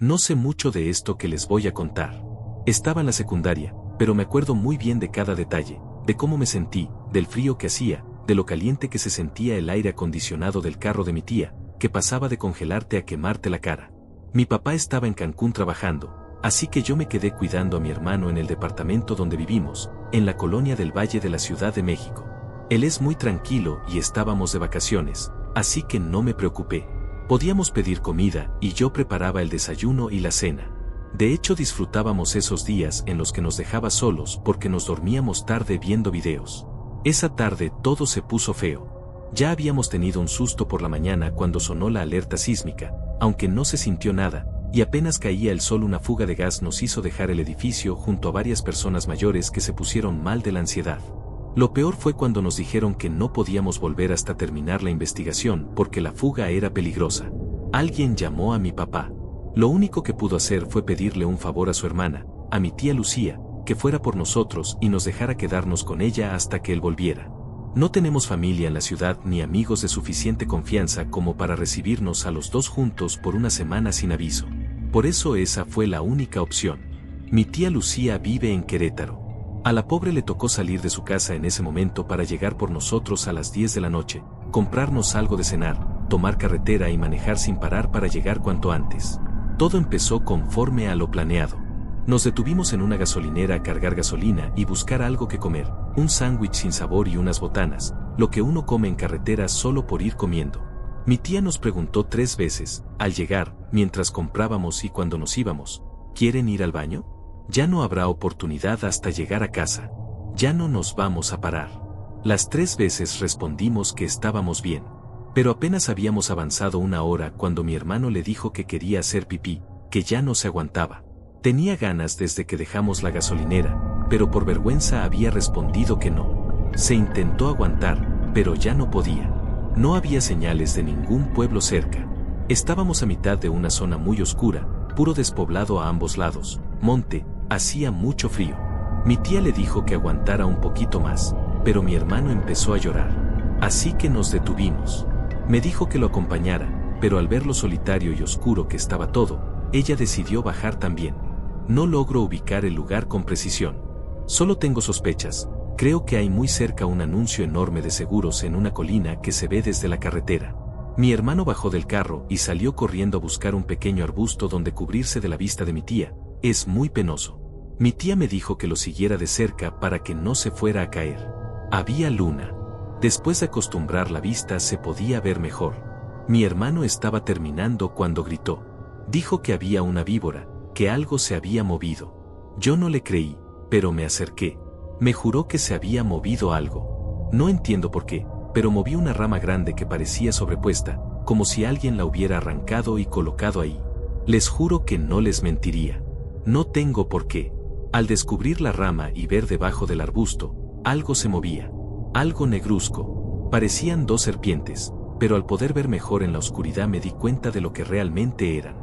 No sé mucho de esto que les voy a contar. Estaba en la secundaria, pero me acuerdo muy bien de cada detalle, de cómo me sentí, del frío que hacía, de lo caliente que se sentía el aire acondicionado del carro de mi tía, que pasaba de congelarte a quemarte la cara. Mi papá estaba en Cancún trabajando, así que yo me quedé cuidando a mi hermano en el departamento donde vivimos, en la colonia del Valle de la Ciudad de México. Él es muy tranquilo y estábamos de vacaciones, así que no me preocupé. Podíamos pedir comida y yo preparaba el desayuno y la cena. De hecho, disfrutábamos esos días en los que nos dejaba solos porque nos dormíamos tarde viendo videos. Esa tarde todo se puso feo. Ya habíamos tenido un susto por la mañana cuando sonó la alerta sísmica, aunque no se sintió nada, y apenas caía el sol una fuga de gas nos hizo dejar el edificio junto a varias personas mayores que se pusieron mal de la ansiedad. Lo peor fue cuando nos dijeron que no podíamos volver hasta terminar la investigación porque la fuga era peligrosa. Alguien llamó a mi papá. Lo único que pudo hacer fue pedirle un favor a su hermana, a mi tía Lucía, que fuera por nosotros y nos dejara quedarnos con ella hasta que él volviera. No tenemos familia en la ciudad ni amigos de suficiente confianza como para recibirnos a los dos juntos por una semana sin aviso. Por eso esa fue la única opción. Mi tía Lucía vive en Querétaro. A la pobre le tocó salir de su casa en ese momento para llegar por nosotros a las 10 de la noche, comprarnos algo de cenar, tomar carretera y manejar sin parar para llegar cuanto antes. Todo empezó conforme a lo planeado. Nos detuvimos en una gasolinera a cargar gasolina y buscar algo que comer, un sándwich sin sabor y unas botanas, lo que uno come en carretera solo por ir comiendo. Mi tía nos preguntó 3 veces, al llegar, mientras comprábamos y cuando nos íbamos, ¿quieren ir al baño? Ya no habrá oportunidad hasta llegar a casa. Ya no nos vamos a parar. Las 3 veces respondimos que estábamos bien. Pero apenas habíamos avanzado 1 hora cuando mi hermano le dijo que quería hacer pipí, que ya no se aguantaba. Tenía ganas desde que dejamos la gasolinera, pero por vergüenza había respondido que no. Se intentó aguantar, pero ya no podía. No había señales de ningún pueblo cerca. Estábamos a mitad de una zona muy oscura, puro despoblado a ambos lados, monte, hacía mucho frío. Mi tía le dijo que aguantara un poquito más, pero mi hermano empezó a llorar. Así que nos detuvimos. Me dijo que lo acompañara, pero al ver lo solitario y oscuro que estaba todo, ella decidió bajar también. No logro ubicar el lugar con precisión. Solo tengo sospechas. Creo que hay muy cerca un anuncio enorme de seguros en una colina que se ve desde la carretera. Mi hermano bajó del carro y salió corriendo a buscar un pequeño arbusto donde cubrirse de la vista de mi tía. Es muy penoso. Mi tía me dijo que lo siguiera de cerca para que no se fuera a caer. Había luna. Después de acostumbrar la vista se podía ver mejor. Mi hermano estaba terminando cuando gritó. Dijo que había una víbora, que algo se había movido. Yo no le creí, pero me acerqué. Me juró que se había movido algo. No entiendo por qué, pero moví una rama grande que parecía sobrepuesta, como si alguien la hubiera arrancado y colocado ahí. Les juro que no les mentiría. No tengo por qué. Al descubrir la rama y ver debajo del arbusto, algo se movía. Algo negruzco. Parecían 2 serpientes, pero al poder ver mejor en la oscuridad me di cuenta de lo que realmente eran.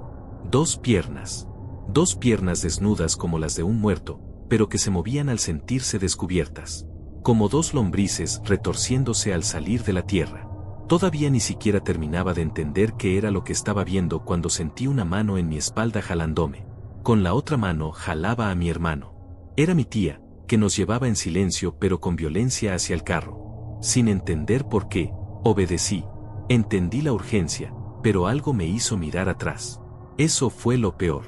2 piernas. 2 piernas desnudas como las de un muerto, pero que se movían al sentirse descubiertas. Como 2 lombrices retorciéndose al salir de la tierra. Todavía ni siquiera terminaba de entender qué era lo que estaba viendo cuando sentí una mano en mi espalda jalándome. Con la otra mano jalaba a mi hermano. Era mi tía, que nos llevaba en silencio pero con violencia hacia el carro. Sin entender por qué, obedecí. Entendí la urgencia, pero algo me hizo mirar atrás. Eso fue lo peor.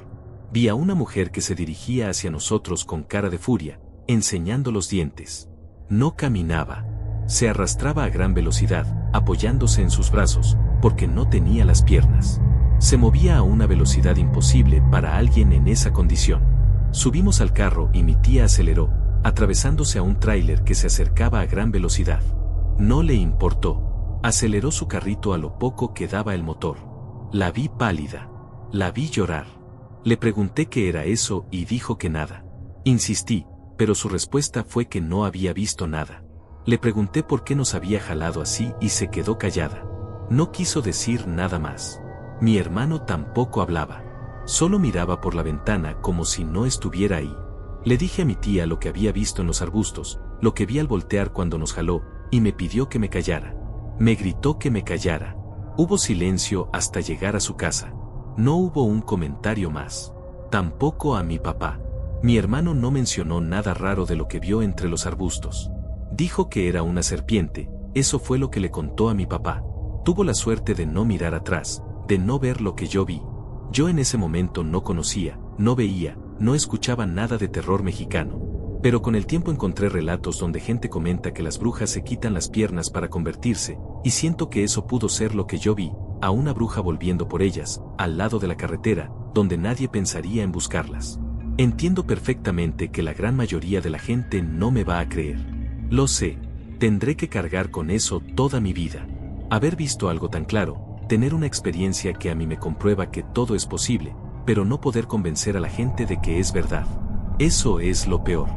Vi a una mujer que se dirigía hacia nosotros con cara de furia, enseñando los dientes. No caminaba. Se arrastraba a gran velocidad, apoyándose en sus brazos, porque no tenía las piernas. Se movía a una velocidad imposible para alguien en esa condición. Subimos al carro y mi tía aceleró, atravesándose a un tráiler que se acercaba a gran velocidad. No le importó. Aceleró su carrito a lo poco que daba el motor. La vi pálida. La vi llorar. Le pregunté qué era eso y dijo que nada. Insistí, pero su respuesta fue que no había visto nada. Le pregunté por qué nos había jalado así y se quedó callada. No quiso decir nada más. Mi hermano tampoco hablaba. Solo miraba por la ventana como si no estuviera ahí. Le dije a mi tía lo que había visto en los arbustos, lo que vi al voltear cuando nos jaló, y me pidió que me callara. Me gritó que me callara. Hubo silencio hasta llegar a su casa. No hubo un comentario más. Tampoco a mi papá. Mi hermano no mencionó nada raro de lo que vio entre los arbustos. Dijo que era una serpiente, eso fue lo que le contó a mi papá. Tuvo la suerte de no mirar atrás, de no ver lo que yo vi. Yo en ese momento no conocía, no veía, no escuchaba nada de terror mexicano. Pero con el tiempo encontré relatos donde gente comenta que las brujas se quitan las piernas para convertirse, y siento que eso pudo ser lo que yo vi, a una bruja volviendo por ellas, al lado de la carretera, donde nadie pensaría en buscarlas. Entiendo perfectamente que la gran mayoría de la gente no me va a creer. Lo sé, tendré que cargar con eso toda mi vida. Haber visto algo tan claro, tener una experiencia que a mí me comprueba que todo es posible, pero no poder convencer a la gente de que es verdad. Eso es lo peor.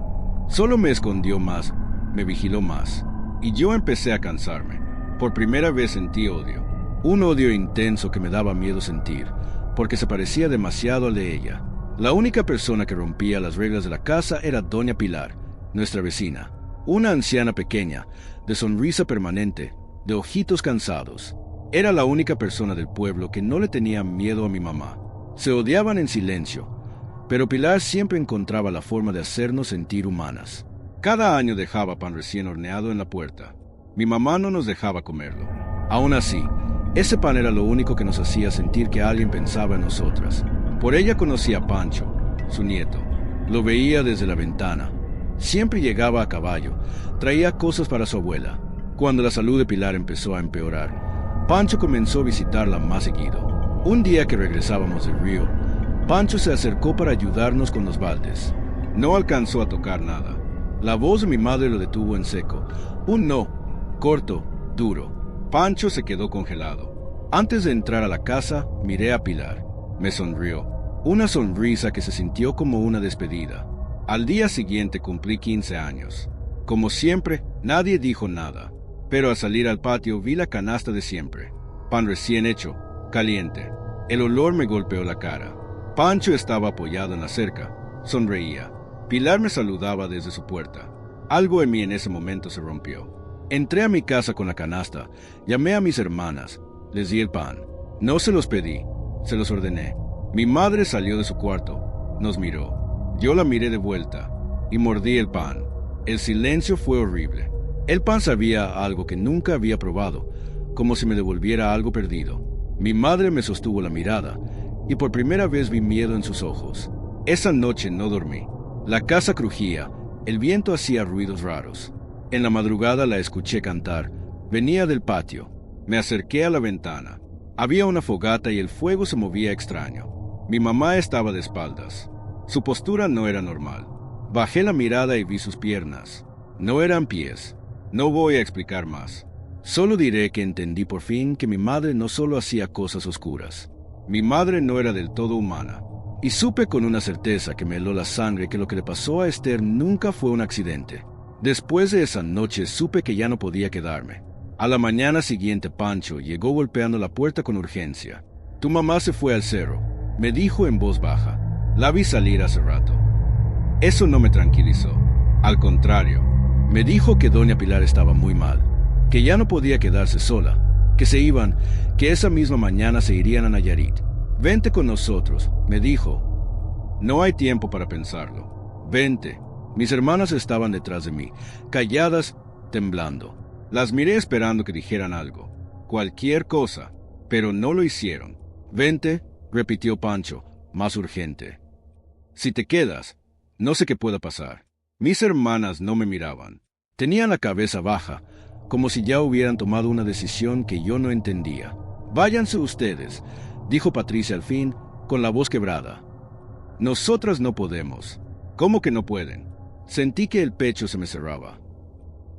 Solo me escondió más, me vigiló más, y yo empecé a cansarme. Por primera vez sentí odio. Un odio intenso que me daba miedo sentir, porque se parecía demasiado al de ella. La única persona que rompía las reglas de la casa era Doña Pilar, nuestra vecina. Una anciana pequeña, de sonrisa permanente, de ojitos cansados. Era la única persona del pueblo que no le tenía miedo a mi mamá. Se odiaban en silencio, pero Pilar siempre encontraba la forma de hacernos sentir humanas. Cada año dejaba pan recién horneado en la puerta. Mi mamá no nos dejaba comerlo. Aún así, ese pan era lo único que nos hacía sentir que alguien pensaba en nosotras. Por ella conocía a Pancho, su nieto. Lo veía desde la ventana. Siempre llegaba a caballo, traía cosas para su abuela. Cuando la salud de Pilar empezó a empeorar, Pancho comenzó a visitarla más seguido. Un día que regresábamos del río, Pancho se acercó para ayudarnos con los baldes. No alcanzó a tocar nada. La voz de mi madre lo detuvo en seco. Un no, corto, duro. Pancho se quedó congelado. Antes de entrar a la casa, miré a Pilar. Me sonrió. Una sonrisa que se sintió como una despedida. Al día siguiente cumplí 15 años. Como siempre, nadie dijo nada. Pero al salir al patio vi la canasta de siempre. Pan recién hecho, caliente. El olor me golpeó la cara. Pancho estaba apoyado en la cerca. Sonreía. Pilar me saludaba desde su puerta. Algo en mí en ese momento se rompió. Entré a mi casa con la canasta. Llamé a mis hermanas. Les di el pan. No se los pedí. Se los ordené. Mi madre salió de su cuarto. Nos miró. Yo la miré de vuelta. Y mordí el pan. El silencio fue horrible. El pan sabía algo que nunca había probado. Como si me devolviera algo perdido. Mi madre me sostuvo la mirada. Y por primera vez vi miedo en sus ojos. Esa noche no dormí. La casa crujía. El viento hacía ruidos raros. En la madrugada la escuché cantar. Venía del patio. Me acerqué a la ventana. Había una fogata y el fuego se movía extraño. Mi mamá estaba de espaldas. Su postura no era normal. Bajé la mirada y vi sus piernas. No eran pies. No voy a explicar más. Solo diré que entendí por fin que mi madre no solo hacía cosas oscuras. Mi madre no era del todo humana. Y supe con una certeza que me heló la sangre que lo que le pasó a Esther nunca fue un accidente. Después de esa noche supe que ya no podía quedarme. A la mañana siguiente Pancho llegó golpeando la puerta con urgencia. Tu mamá se fue al cerro, me dijo en voz baja. La vi salir hace rato. Eso no me tranquilizó. Al contrario, me dijo que doña Pilar estaba muy mal, que ya no podía quedarse sola, que se iban, que esa misma mañana se irían a Nayarit. Vente con nosotros, me dijo. No hay tiempo para pensarlo. Vente. Mis hermanas estaban detrás de mí, calladas, temblando. Las miré esperando que dijeran algo, cualquier cosa, pero no lo hicieron. Vente, repitió Pancho, más urgente. Si te quedas, no sé qué pueda pasar. Mis hermanas no me miraban. Tenían la cabeza baja, como si ya hubieran tomado una decisión que yo no entendía. Váyanse ustedes, dijo Patricia al fin, con la voz quebrada. Nosotras no podemos. ¿Cómo que no pueden? Sentí que el pecho se me cerraba.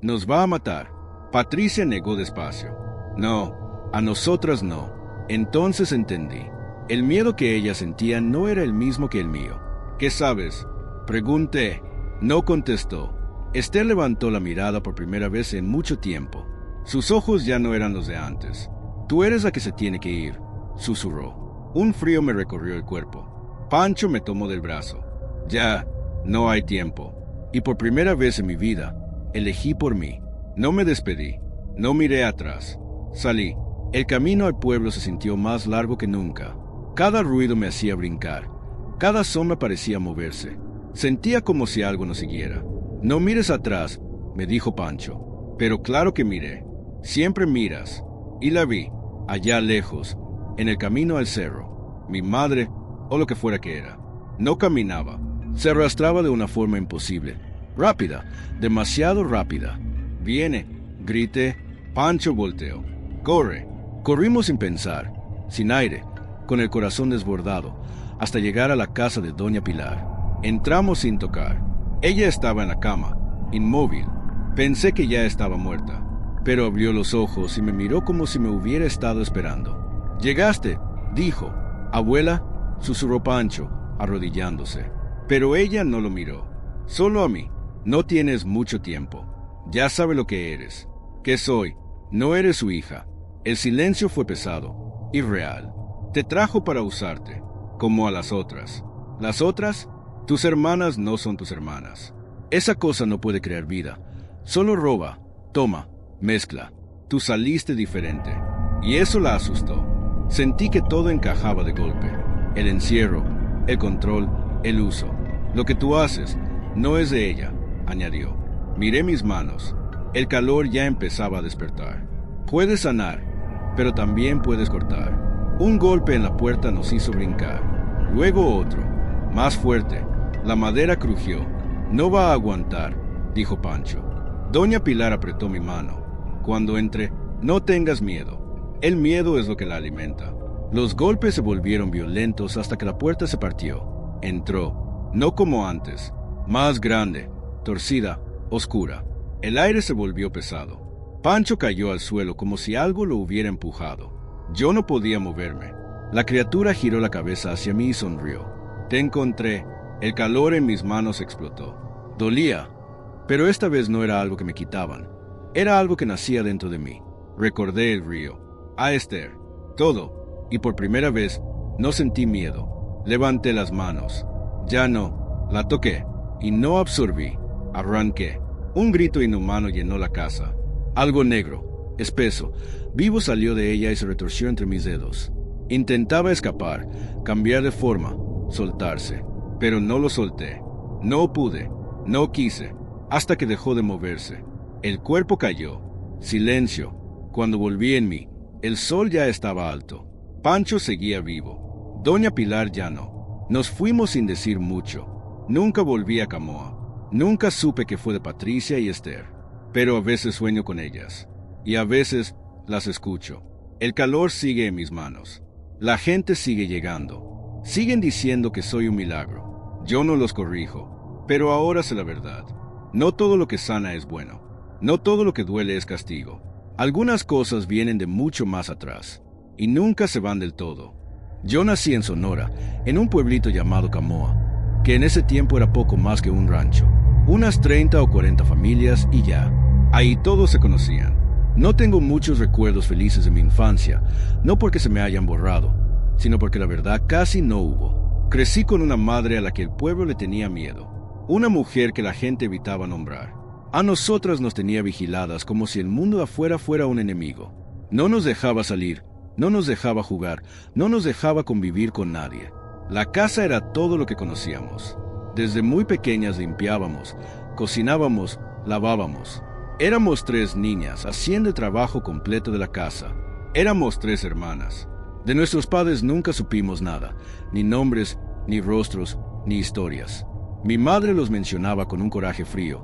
Nos va a matar. Patricia negó despacio. No, a nosotras no. Entonces entendí. El miedo que ella sentía no era el mismo que el mío. ¿Qué sabes? Pregunté. No contestó. Esther levantó la mirada por primera vez en mucho tiempo. Sus ojos ya no eran los de antes. Tú eres la que se tiene que ir, susurró. Un frío me recorrió el cuerpo. Pancho me tomó del brazo. Ya, no hay tiempo. Y por primera vez en mi vida, elegí por mí. No me despedí. No miré atrás. Salí. El camino al pueblo se sintió más largo que nunca. Cada ruido me hacía brincar. Cada sombra parecía moverse. Sentía como si algo nos siguiera. «No mires atrás», me dijo Pancho. Pero claro que miré. Siempre miras. Y la vi, allá lejos, en el camino al cerro. Mi madre, o lo que fuera que era. No caminaba. Se arrastraba de una forma imposible. Rápida, demasiado rápida. «Viene», grité. Pancho volteó. «Corre». Corrimos sin pensar, sin aire, con el corazón desbordado, hasta llegar a la casa de Doña Pilar. Entramos sin tocar. Ella estaba en la cama, inmóvil. Pensé que ya estaba muerta, pero abrió los ojos y me miró como si me hubiera estado esperando. «Llegaste», dijo. «Abuela», susurró Pancho, arrodillándose. Pero ella no lo miró, solo a mí. «No tienes mucho tiempo. Ya sabe lo que eres. ¿Qué soy? No eres su hija». El silencio fue pesado, irreal. «Te trajo para usarte, como a las otras». «¿Las otras? Tus hermanas no son tus hermanas. Esa cosa no puede crear vida. Solo roba, toma, mezcla. Tú saliste diferente». Y eso la asustó. Sentí que todo encajaba de golpe. El encierro, el control, el uso. «Lo que tú haces no es de ella», añadió. Miré mis manos. El calor ya empezaba a despertar. «Puedes sanar, pero también puedes cortar». Un golpe en la puerta nos hizo brincar. Luego otro, más fuerte. La madera crujió. «No va a aguantar», dijo Pancho. Doña Pilar apretó mi mano. «Cuando entre, no tengas miedo. El miedo es lo que la alimenta». Los golpes se volvieron violentos hasta que la puerta se partió. Entró, no como antes, más grande, torcida, oscura. El aire se volvió pesado. Pancho cayó al suelo como si algo lo hubiera empujado. Yo no podía moverme. La criatura giró la cabeza hacia mí y sonrió. «Te encontré». El calor en mis manos explotó. Dolía, pero esta vez no era algo que me quitaban. Era algo que nacía dentro de mí. Recordé el río, a Esther, todo, y por primera vez no sentí miedo. Levanté las manos. Ya no. La toqué, y no absorbí. Arranqué. Un grito inhumano llenó la casa. Algo negro, espeso, vivo salió de ella y se retorció entre mis dedos. Intentaba escapar, cambiar de forma, soltarse. Pero no lo solté. No pude, no quise, hasta que dejó de moverse. El cuerpo cayó. Silencio. Cuando volví en mí, el sol ya estaba alto. Pancho seguía vivo. Doña Pilar ya no. Nos fuimos sin decir mucho. Nunca volví a Camoa. Nunca supe que fue de Patricia y Esther. Pero a veces sueño con ellas. Y a veces las escucho. El calor sigue en mis manos. La gente sigue llegando. Siguen diciendo que soy un milagro. Yo no los corrijo. Pero ahora sé la verdad. No todo lo que sana es bueno. No todo lo que duele es castigo. Algunas cosas vienen de mucho más atrás. Y nunca se van del todo. Yo nací en Sonora, en un pueblito llamado Camoa, que en ese tiempo era poco más que un rancho. Unas 30 o 40 familias y ya. Ahí todos se conocían. No tengo muchos recuerdos felices de mi infancia, no porque se me hayan borrado, sino porque la verdad casi no hubo. Crecí con una madre a la que el pueblo le tenía miedo, una mujer que la gente evitaba nombrar. A nosotras nos tenía vigiladas como si el mundo afuera fuera un enemigo. No nos dejaba salir, no nos dejaba jugar, no nos dejaba convivir con nadie. La casa era todo lo que conocíamos. Desde muy pequeñas limpiábamos, cocinábamos, lavábamos. Éramos 3 niñas haciendo el trabajo completo de la casa. Éramos 3 hermanas. De nuestros padres nunca supimos nada, ni nombres, ni rostros, ni historias. Mi madre los mencionaba con un coraje frío,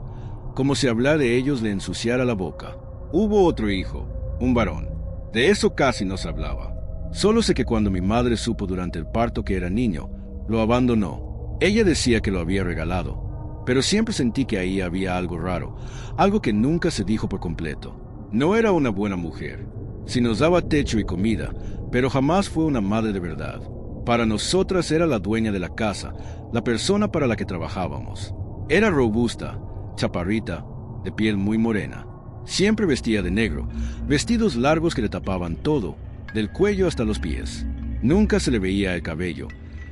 como si hablar de ellos le ensuciara la boca. Hubo otro hijo, un varón. De eso casi no se hablaba. Solo sé que cuando mi madre supo durante el parto que era niño, lo abandonó. Ella decía que lo había regalado, pero siempre sentí que ahí había algo raro, algo que nunca se dijo por completo. No era una buena mujer. Sí nos daba techo y comida, pero jamás fue una madre de verdad. Para nosotras era la dueña de la casa, la persona para la que trabajábamos. Era robusta, chaparrita, de piel muy morena. Siempre vestía de negro, vestidos largos que le tapaban todo, del cuello hasta los pies. Nunca se le veía el cabello.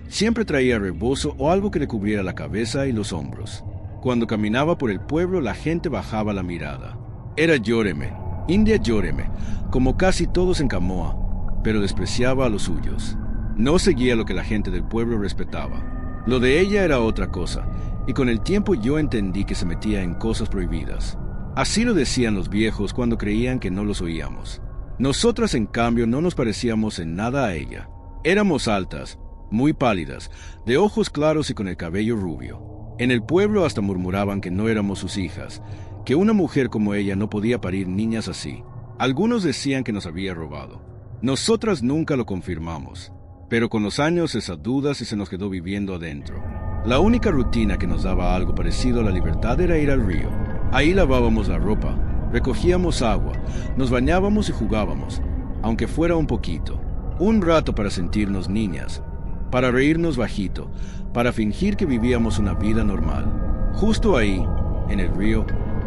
Siempre traía rebozo o algo que le cubriera la cabeza y los hombros. Cuando caminaba por el pueblo, la gente bajaba la mirada. Era Llóreme, India Llóreme, como casi todos en Camoa, pero despreciaba a los suyos. No seguía lo que la gente del pueblo respetaba. Lo de ella era otra cosa, y con el tiempo yo entendí que se metía en cosas prohibidas. Así lo decían los viejos cuando creían que no los oíamos. Nosotras, en cambio, no nos parecíamos en nada a ella. Éramos altas, muy pálidas, de ojos claros y con el cabello rubio. En el pueblo hasta murmuraban que no éramos sus hijas, que una mujer como ella no podía parir niñas así. Algunos decían que nos había robado. Nosotras nunca lo confirmamos, pero con los años esa duda se nos quedó viviendo adentro. La única rutina que nos daba algo parecido a la libertad era ir al río. Ahí lavábamos la ropa, recogíamos agua, nos bañábamos y jugábamos, aunque fuera un poquito. Un rato para sentirnos niñas, para reírnos bajito, para fingir que vivíamos una vida normal. Justo ahí, en el río,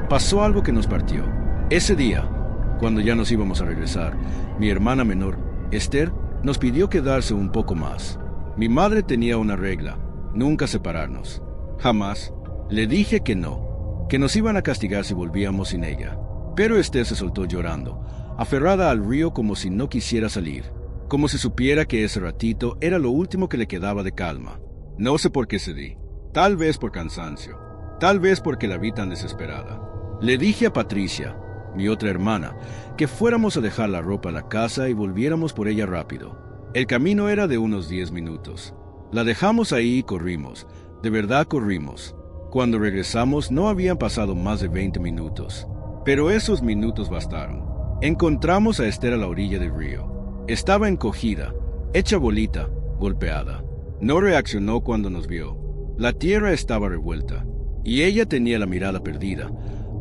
pasó algo que nos partió. Ese día, cuando ya nos íbamos a regresar, mi hermana menor, Esther, nos pidió quedarse un poco más. Mi madre tenía una regla: nunca separarnos. Jamás. Le dije que no, que nos iban a castigar si volvíamos sin ella. Pero Esther se soltó llorando, aferrada al río como si no quisiera salir, como si supiera que ese ratito era lo último que le quedaba de calma. No sé por qué cedí. Tal vez por cansancio, tal vez porque la vi tan desesperada. Le dije a Patricia, mi otra hermana, que fuéramos a dejar la ropa a la casa y volviéramos por ella rápido. El camino era de unos 10 minutos. La dejamos ahí y corrimos. De verdad corrimos. Cuando regresamos no habían pasado más de 20 minutos. Pero esos minutos bastaron. Encontramos a Esther a la orilla del río. Estaba encogida, hecha bolita, golpeada. No reaccionó cuando nos vio. La tierra estaba revuelta, y ella tenía la mirada perdida,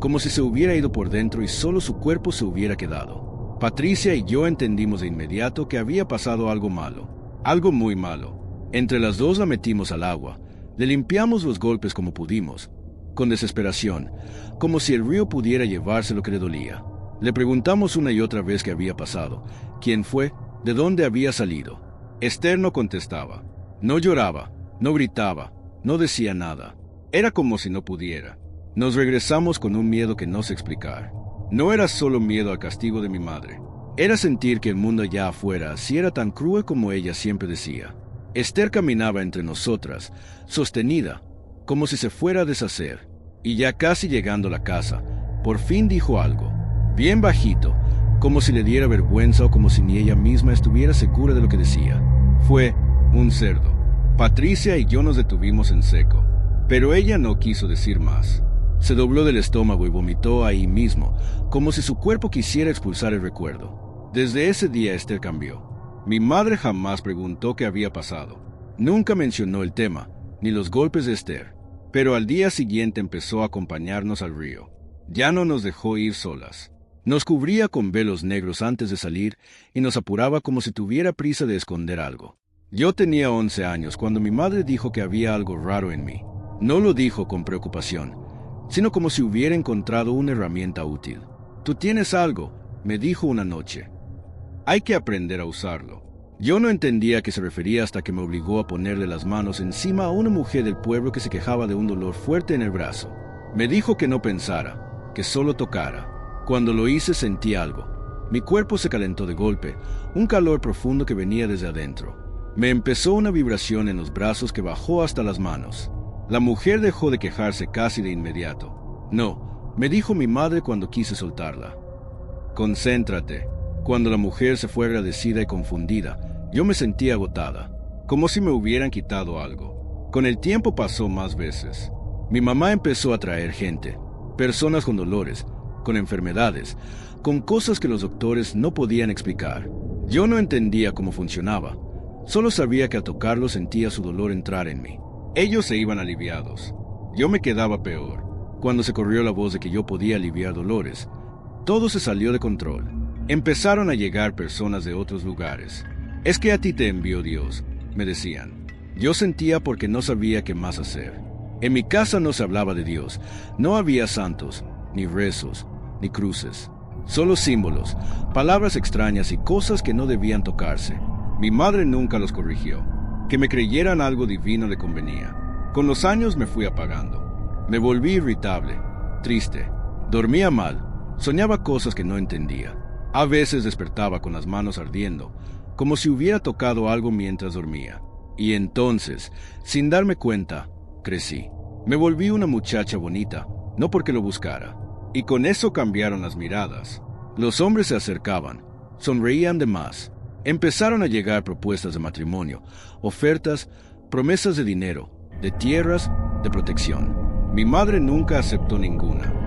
como si se hubiera ido por dentro y solo su cuerpo se hubiera quedado. Patricia y yo entendimos de inmediato que había pasado algo malo, algo muy malo. Entre las dos la metimos al agua, le limpiamos los golpes como pudimos, con desesperación, como si el río pudiera llevarse lo que le dolía. Le preguntamos una y otra vez qué había pasado, quién fue, de dónde había salido. Esther no contestaba, no lloraba, no gritaba, no decía nada. Era como si no pudiera. Nos regresamos con un miedo que no sé explicar. No era solo miedo al castigo de mi madre. Era sentir que el mundo allá afuera sí era tan cruel como ella siempre decía. Esther caminaba entre nosotras, sostenida, como si se fuera a deshacer. Y ya casi llegando a la casa, por fin dijo algo, bien bajito, como si le diera vergüenza o como si ni ella misma estuviera segura de lo que decía. Fue un cerdo. Patricia y yo nos detuvimos en seco, pero ella no quiso decir más. Se dobló del estómago y vomitó ahí mismo, como si su cuerpo quisiera expulsar el recuerdo. Desde ese día Esther cambió. Mi madre jamás preguntó qué había pasado. Nunca mencionó el tema, ni los golpes de Esther. Pero al día siguiente empezó a acompañarnos al río. Ya no nos dejó ir solas. Nos cubría con velos negros antes de salir y nos apuraba como si tuviera prisa de esconder algo. Yo tenía 11 años cuando mi madre dijo que había algo raro en mí. No lo dijo con preocupación, sino como si hubiera encontrado una herramienta útil. «Tú tienes algo», me dijo una noche. «Hay que aprender a usarlo». Yo no entendía a qué se refería hasta que me obligó a ponerle las manos encima a una mujer del pueblo que se quejaba de un dolor fuerte en el brazo. Me dijo que no pensara, que solo tocara. Cuando lo hice sentí algo. Mi cuerpo se calentó de golpe, un calor profundo que venía desde adentro. Me empezó una vibración en los brazos que bajó hasta las manos. La mujer dejó de quejarse casi de inmediato. «No», me dijo mi madre cuando quise soltarla. «Concéntrate». Cuando la mujer se fue agradecida y confundida, yo me sentí agotada, como si me hubieran quitado algo. Con el tiempo pasó más veces. Mi mamá empezó a traer gente, personas con dolores, con enfermedades, con cosas que los doctores no podían explicar. Yo no entendía cómo funcionaba, solo sabía que al tocarlo sentía su dolor entrar en mí. Ellos se iban aliviados. Yo me quedaba peor. Cuando se corrió la voz de que yo podía aliviar dolores, todo se salió de control. Empezaron a llegar personas de otros lugares. «Es que a ti te envió Dios», me decían. Yo sentía porque no sabía qué más hacer. En mi casa no se hablaba de Dios. No había santos, ni rezos, ni cruces. Solo símbolos, palabras extrañas y cosas que no debían tocarse. Mi madre nunca los corrigió. Que me creyeran algo divino le convenía. Con los años me fui apagando. Me volví irritable, triste. Dormía mal. Soñaba cosas que no entendía. A veces despertaba con las manos ardiendo, como si hubiera tocado algo mientras dormía. Y entonces, sin darme cuenta, crecí. Me volví una muchacha bonita, no porque lo buscara. Y con eso cambiaron las miradas. Los hombres se acercaban, sonreían de más. Empezaron a llegar propuestas de matrimonio, ofertas, promesas de dinero, de tierras, de protección. Mi madre nunca aceptó ninguna.